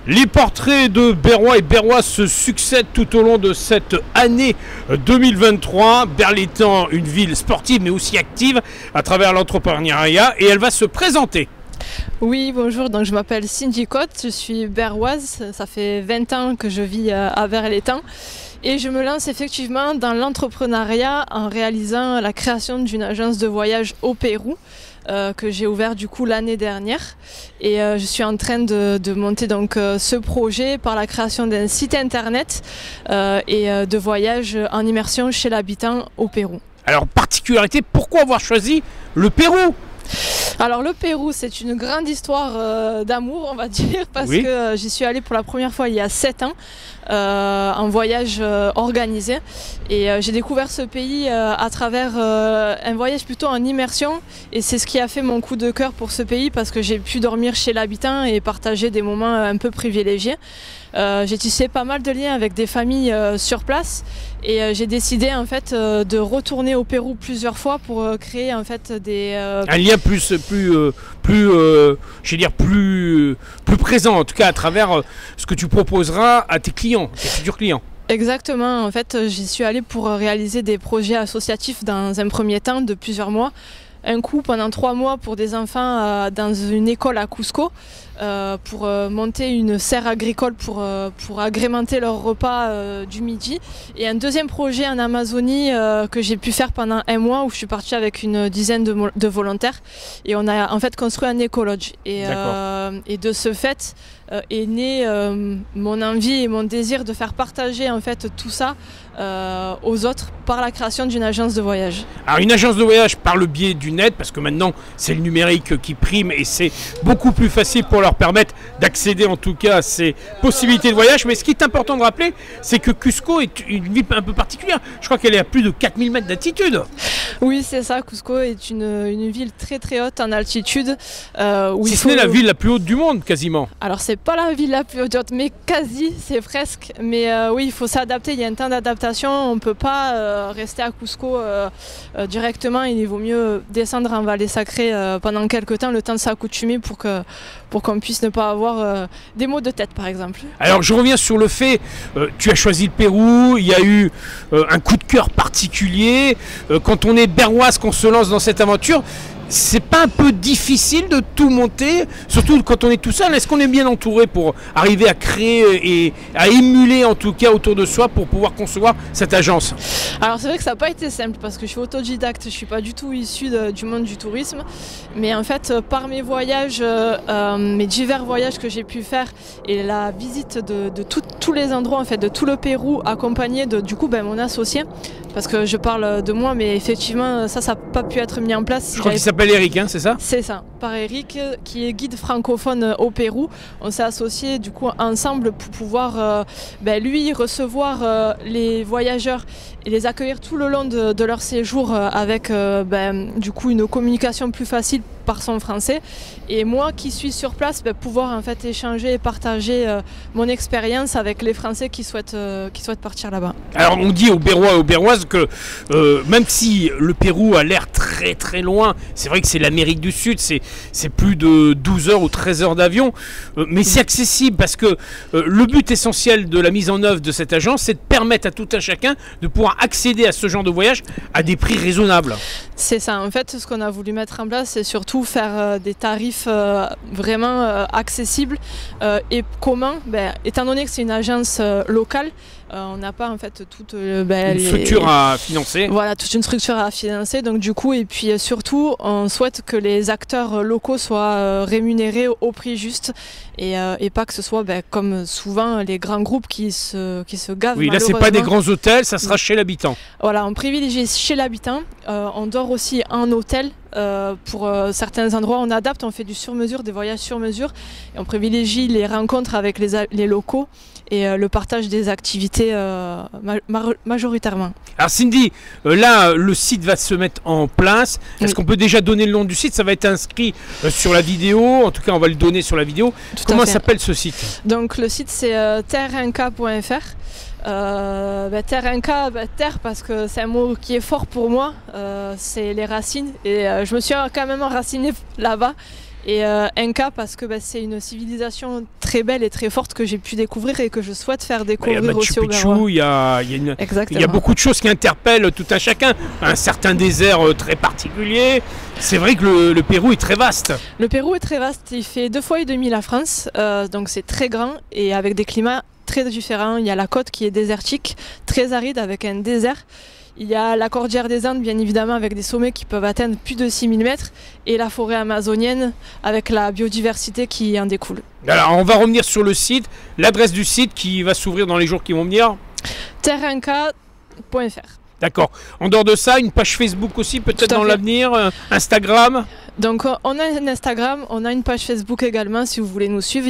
Les portraits de Berrois et Berroises se succèdent tout au long de cette année 2023. Berle étant une ville sportive mais aussi active à travers l'entrepreneuriat, et elle va se présenter. Oui, bonjour, donc je m'appelle Cindy Cotte, je suis berroise, ça fait 20 ans que je vis à Berle-l'Étang et je me lance effectivement dans l'entrepreneuriat en réalisant la création d'une agence de voyage au Pérou. Que j'ai ouvert du coup l'année dernière, et je suis en train de monter donc ce projet par la création d'un site internet et de voyage en immersion chez l'habitant au Pérou. Alors, particularité, pourquoi avoir choisi le Pérou ? Alors le Pérou, c'est une grande histoire d'amour, on va dire, parce que j'y suis allée pour la première fois il y a 7 ans en voyage organisé, et j'ai découvert ce pays à travers un voyage plutôt en immersion, et c'est ce qui a fait mon coup de cœur pour ce pays, parce que j'ai pu dormir chez l'habitant et partager des moments un peu privilégiés. J'ai tissé pas mal de liens avec des familles sur place, et j'ai décidé en fait de retourner au Pérou plusieurs fois pour créer en fait des un lien plus présent, en tout cas à travers ce que tu proposeras à tes clients, tes futurs clients. Exactement, en fait j'y suis allée pour réaliser des projets associatifs dans un premier temps de plusieurs mois. Un coup pendant 3 mois pour des enfants dans une école à Cusco, pour monter une serre agricole pour agrémenter leur repas du midi, et un deuxième projet en Amazonie que j'ai pu faire pendant 1 mois, où je suis partie avec une dizaine de volontaires, et on a en fait construit un écolodge, et de ce fait est né mon envie et mon désir de faire partager en fait tout ça aux autres par la création d'une agence de voyage. Alors une agence de voyage par le biais du net, parce que maintenant c'est le numérique qui prime et c'est beaucoup plus facile pour leur permettre d'accéder en tout cas à ces possibilités de voyage. Mais ce qui est important de rappeler, c'est que Cusco est une ville un peu particulière. Je crois qu'elle est à plus de 4000 mètres d'altitude. Oui, c'est ça, Cusco est une ville très très haute en altitude. Si ce n'est la ville la plus haute du monde quasiment. Alors c'est pas la ville la plus haute, mais quasi, c'est presque. Mais oui, il faut s'adapter, il y a un temps d'adaptation, on ne peut pas rester à Cusco directement, il vaut mieux descendre en vallée sacrée pendant quelques temps, le temps de s'accoutumer pour qu'on puisse ne pas avoir des maux de tête par exemple. Alors je reviens sur le fait, tu as choisi le Pérou, il y a eu un coup de cœur particulier, quand on est berroise, qu'on se lance dans cette aventure, c'est pas un peu difficile de tout monter, surtout quand on est tout seul? Est-ce qu'on est bien entouré pour arriver à créer et à émuler en tout cas autour de soi pour pouvoir concevoir cette agence? Alors c'est vrai que ça n'a pas été simple, parce que je suis autodidacte, je ne suis pas du tout issue du monde du tourisme, mais en fait par mes voyages, mes divers voyages que j'ai pu faire, et la visite de tous les endroits en fait, de tout le Pérou, accompagné de du coup mon associé, parce que je parle de moi, mais effectivement ça n'a pas pu être mis en place. Je crois qu'il s'appelle Eric, hein, c'est ça? C'est ça, par Eric, qui est guide francophone au Pérou. On s'est associés du coup ensemble pour pouvoir lui recevoir les voyageurs et les accueillir tout le long de leur séjour avec du coup une communication plus facile par son français, et moi qui suis sur place pouvoir en fait échanger et partager mon expérience avec les Français qui souhaitent partir là-bas. Alors on dit aux Berrois et aux Berroises que même si le Pérou a l'air très très loin, c'est vrai que c'est l'Amérique du Sud, c'est plus de 12 heures ou 13 heures d'avion, mais c'est accessible, parce que le but essentiel de la mise en œuvre de cette agence, c'est de permettre à tout un chacun de pouvoir accéder à ce genre de voyage à des prix raisonnables. C'est ça, en fait ce qu'on a voulu mettre en place, c'est surtout faire des tarifs vraiment accessibles et communs, étant donné que c'est une agence locale. On n'a pas en fait toute une structure à financer. Voilà, toute une structure à financer. Donc du coup, et puis surtout, on souhaite que les acteurs locaux soient rémunérés au prix juste, et pas que ce soit comme souvent les grands groupes qui se gavent. Oui, là c'est pas des grands hôtels, ça sera chez l'habitant. Voilà, on privilégie chez l'habitant. On dort aussi en hôtel. Pour certains endroits, on adapte, on fait du sur-mesure, des voyages sur-mesure, et on privilégie les rencontres avec les locaux et le partage des activités majoritairement. Alors Cindy, là le site va se mettre en place. Est-ce qu'on peut déjà donner le nom du site? Ça va être inscrit sur la vidéo, en tout cas on va le donner sur la vidéo. Comment s'appelle ce site? Donc le site c'est terreinca.fr. Terre terre, parce que c'est un mot qui est fort pour moi, c'est les racines, et je me suis quand même enracinée là-bas, Et Inca parce que c'est une civilisation très belle et très forte que j'ai pu découvrir et que je souhaite faire découvrir aussi au Berrois. Il y a beaucoup de choses qui interpellent tout un chacun. Un certain désert très particulier. C'est vrai que le Pérou est très vaste. Le Pérou est très vaste. Il fait 2,5 fois la France. Donc c'est très grand et avec des climats très différents. Il y a la côte qui est désertique, très aride avec un désert. Il y a la cordillère des Andes, bien évidemment, avec des sommets qui peuvent atteindre plus de 6000 mètres et la forêt amazonienne avec la biodiversité qui en découle. Alors, on va revenir sur le site, l'adresse du site qui va s'ouvrir dans les jours qui vont venir. terreinca.fr. D'accord. En dehors de ça, une page Facebook aussi, peut-être dans l'avenir, Instagram. Donc on a un Instagram, on a une page Facebook également si vous voulez nous suivre.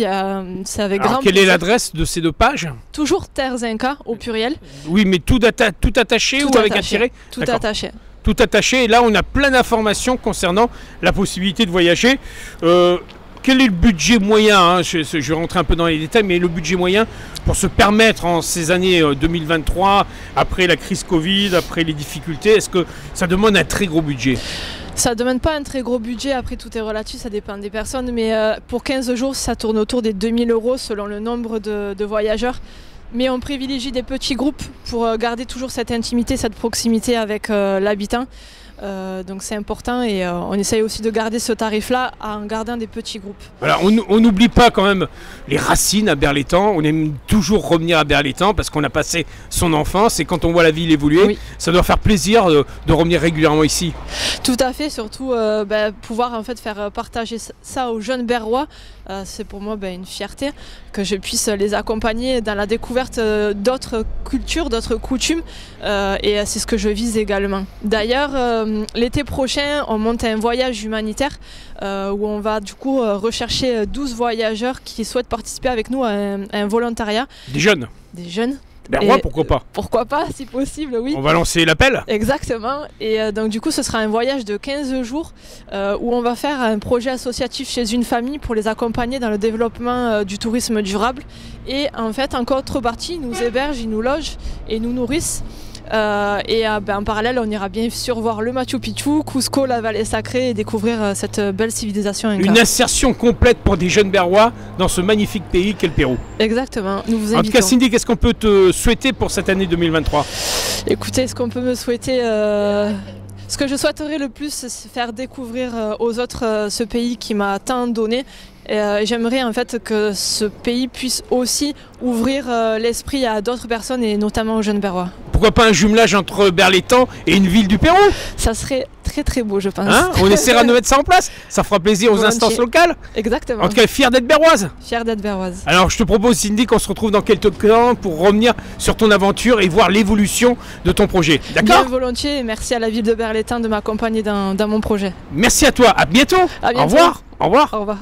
C'est avec grand plaisir. Quelle est l'adresse de ces deux pages? Toujours Terres Inca au pluriel. Oui, mais tout attaché ou avec un tiret? Tout attaché. Tout attaché. Et là, on a plein d'informations concernant la possibilité de voyager. Quel est le budget moyen, je vais rentrer un peu dans les détails, mais le budget moyen pour se permettre en ces années 2023, après la crise Covid, après les difficultés, est-ce que ça demande un très gros budget? Ça ne demande pas un très gros budget, après tout est relatif, ça dépend des personnes, mais pour 15 jours, ça tourne autour des 2000 € selon le nombre de voyageurs. Mais on privilégie des petits groupes pour garder toujours cette intimité, cette proximité avec l'habitant. Donc c'est important et on essaye aussi de garder ce tarif-là en gardant des petits groupes. Voilà, on n'oublie pas quand même les racines à Berlétan. On aime toujours revenir à Berlétan parce qu'on a passé son enfance et quand on voit la ville évoluer, ça doit faire plaisir de revenir régulièrement ici. Tout à fait, surtout pouvoir en fait faire partager ça aux jeunes Berrois. C'est pour moi une fierté que je puisse les accompagner dans la découverte d'autres cultures, d'autres coutumes et c'est ce que je vise également. D'ailleurs, l'été prochain, on monte un voyage humanitaire où on va du coup rechercher 12 voyageurs qui souhaitent participer avec nous à un volontariat. Des jeunes? Des jeunes. Berrois, pourquoi pas? Pourquoi pas, si possible, oui. On va lancer l'appel? Exactement. Et donc du coup, ce sera un voyage de 15 jours où on va faire un projet associatif chez une famille pour les accompagner dans le développement du tourisme durable. Et en fait, en contrepartie, ils nous hébergent, ils nous logent et nous nourrissent. En parallèle, on ira bien sûr voir le Machu Picchu, Cusco, la vallée sacrée et découvrir cette belle civilisation inca. Une insertion complète pour des jeunes Berrois dans ce magnifique pays qu'est le Pérou. Exactement, nous vous invitons. En tout cas, Cindy, qu'est-ce qu'on peut te souhaiter pour cette année 2023? Écoutez, ce qu'on peut me souhaiter... Ce que je souhaiterais le plus, c'est faire découvrir aux autres ce pays qui m'a tant donné. J'aimerais en fait que ce pays puisse aussi ouvrir l'esprit à d'autres personnes et notamment aux jeunes Berrois. Pourquoi pas un jumelage entre Berlétan et une ville du Pérou? Ça serait très très beau, je pense. On essaiera de mettre ça en place. Ça fera plaisir aux instances locales. Exactement. En tout cas, fière d'être berroise. Fière d'être berroise. Alors je te propose, Cindy, qu'on se retrouve dans quelques temps pour revenir sur ton aventure et voir l'évolution de ton projet. D'accord? Bien volontiers et merci à la ville de Berlétan de m'accompagner dans mon projet. Merci à toi. À bientôt. À bientôt. Au revoir. Au revoir. Au revoir.